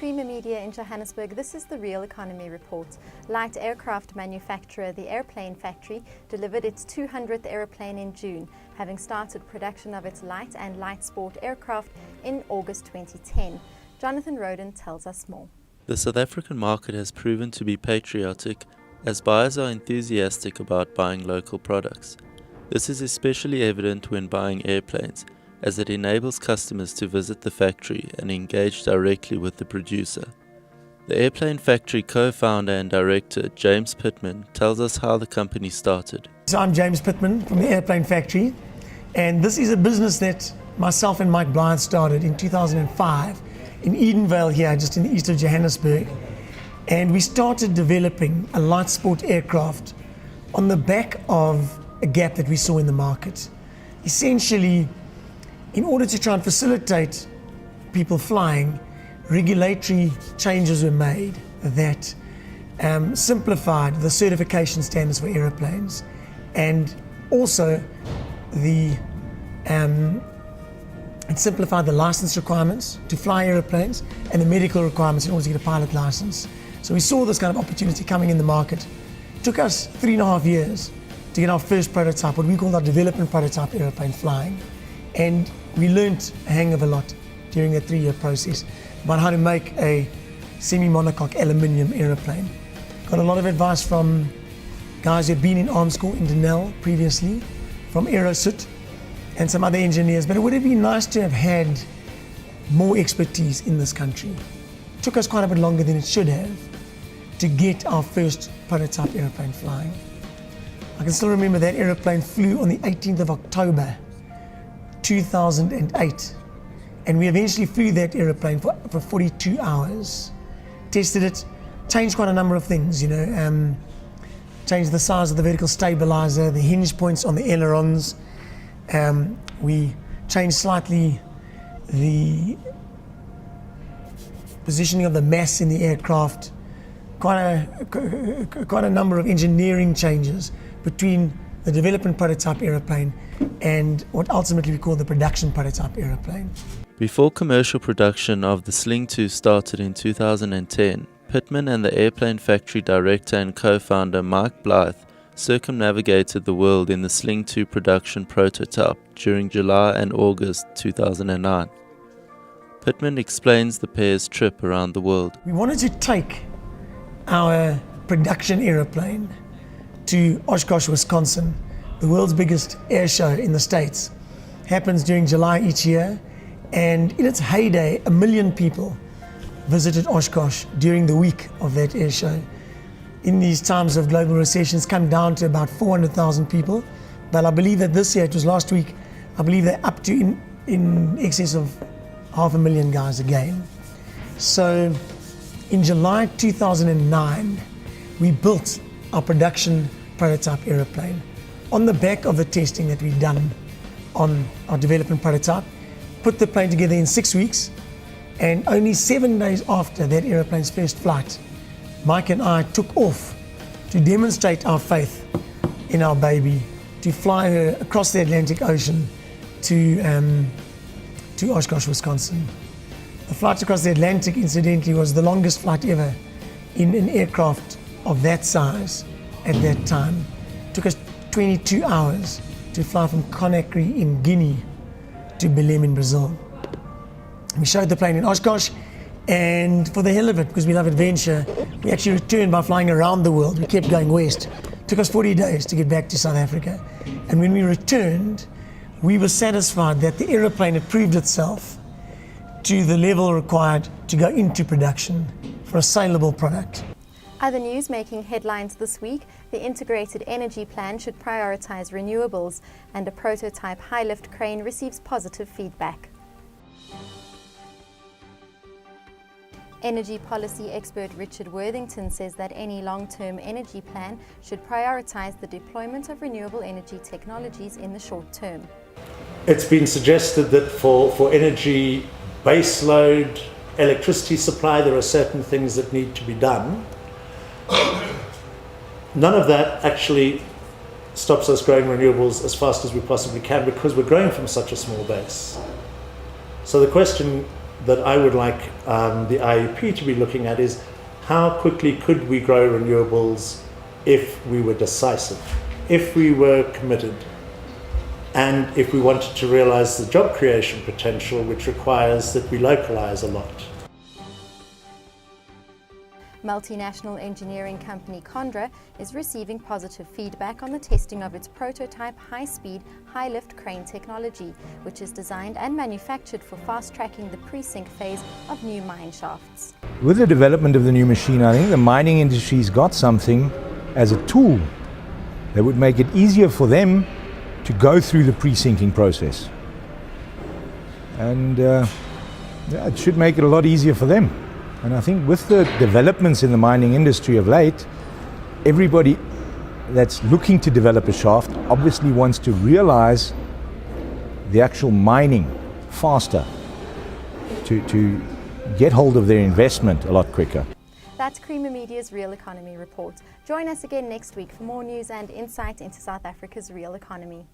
Prima Media in Johannesburg, this is the Real Economy Report. Light aircraft manufacturer The Airplane Factory delivered its 200th aeroplane in June, having started production of its light and light sport aircraft in August 2010. Jonathan Roden tells us more. The South African market has proven to be patriotic, as buyers are enthusiastic about buying local products. This is especially evident when buying airplanes, as it enables customers to visit the factory and engage directly with the producer. The Airplane Factory co-founder and director James Pittman tells us how the company started. So I'm James Pittman from the Airplane Factory, and this is a business that myself and Mike Blythe started in 2005 in Edenvale here, just in the east of Johannesburg. And we started developing a light sport aircraft on the back of a gap that we saw in the market. Essentially, in order to try and facilitate people flying, regulatory changes were made that simplified the certification standards for aeroplanes, and also it simplified the license requirements to fly aeroplanes and the medical requirements in order to get a pilot license. So we saw this kind of opportunity coming in the market. It took us 3.5 years to get our first prototype, what we call our development prototype aeroplane, flying. And we learned a hang of a lot during that 3-year process about how to make a semi-monocoque aluminium aeroplane. Got a lot of advice from guys who had been in arms school in Denel previously, from Aerosut and some other engineers, but it would have been nice to have had more expertise in this country. It took us quite a bit longer than it should have to get our first prototype aeroplane flying. I can still remember that aeroplane flew on the 18th of October 2008, and we eventually flew that aeroplane for 42 hours, tested it, changed quite a number of things, changed the size of the vertical stabilizer, the hinge points on the ailerons. We changed slightly the positioning of the mass in the aircraft. Quite a number of engineering changes between the development prototype aeroplane and what ultimately we call the production prototype aeroplane. Before commercial production of the Sling 2 started in 2010, Pittman and the Airplane Factory director and co-founder Mike Blythe circumnavigated the world in the Sling 2 production prototype during July and August 2009. Pittman explains the pair's trip around the world. We wanted to take our production aeroplane to Oshkosh, Wisconsin. The world's biggest air show in the States happens during July each year, and in its heyday, 1 million people visited Oshkosh during the week of that air show. In these times of global recessions, come down to about 400,000 people, but I believe that this year, it was last week, I believe they're up to in excess of 500,000 guys again. So in July 2009, we built our production prototype aeroplane on the back of the testing that we'd done on our development prototype, put the plane together in 6 weeks, and only 7 days after that aeroplane's first flight, Mike and I took off to demonstrate our faith in our baby, to fly her across the Atlantic Ocean to Oshkosh, Wisconsin. The flight across the Atlantic, incidentally, was the longest flight ever in an aircraft of that size at that time. It took us 22 hours to fly from Conakry in Guinea to Belém in Brazil. We showed the plane in Oshkosh, and for the hell of it, because we love adventure, we actually returned by flying around the world. We kept going west. It took us 40 days to get back to South Africa. And when we returned, we were satisfied that the aeroplane had proved itself to the level required to go into production for a saleable product. Other news making headlines this week: the Integrated Energy Plan should prioritize renewables, and a prototype high-lift crane receives positive feedback. Energy policy expert Richard Worthington says that any long-term energy plan should prioritize the deployment of renewable energy technologies in the short term. It's been suggested that for energy baseload electricity supply, there are certain things that need to be done. None of that actually stops us growing renewables as fast as we possibly can, because we're growing from such a small base. So the question that I would like the IEP to be looking at is how quickly could we grow renewables if we were decisive, if we were committed, and if we wanted to realize the job creation potential, which requires that we localize a lot. Multinational engineering company Condra is receiving positive feedback on the testing of its prototype high-speed, high-lift crane technology, which is designed and manufactured for fast-tracking the pre-sink phase of new mine shafts. With the development of the new machine, I think the mining industry's got something as a tool that would make it easier for them to go through the pre-sinking process. And it should make it a lot easier for them. And I think with the developments in the mining industry of late, everybody that's looking to develop a shaft obviously wants to realize the actual mining faster to get hold of their investment a lot quicker. That's Creamer Media's Real Economy Report. Join us again next week for more news and insight into South Africa's real economy.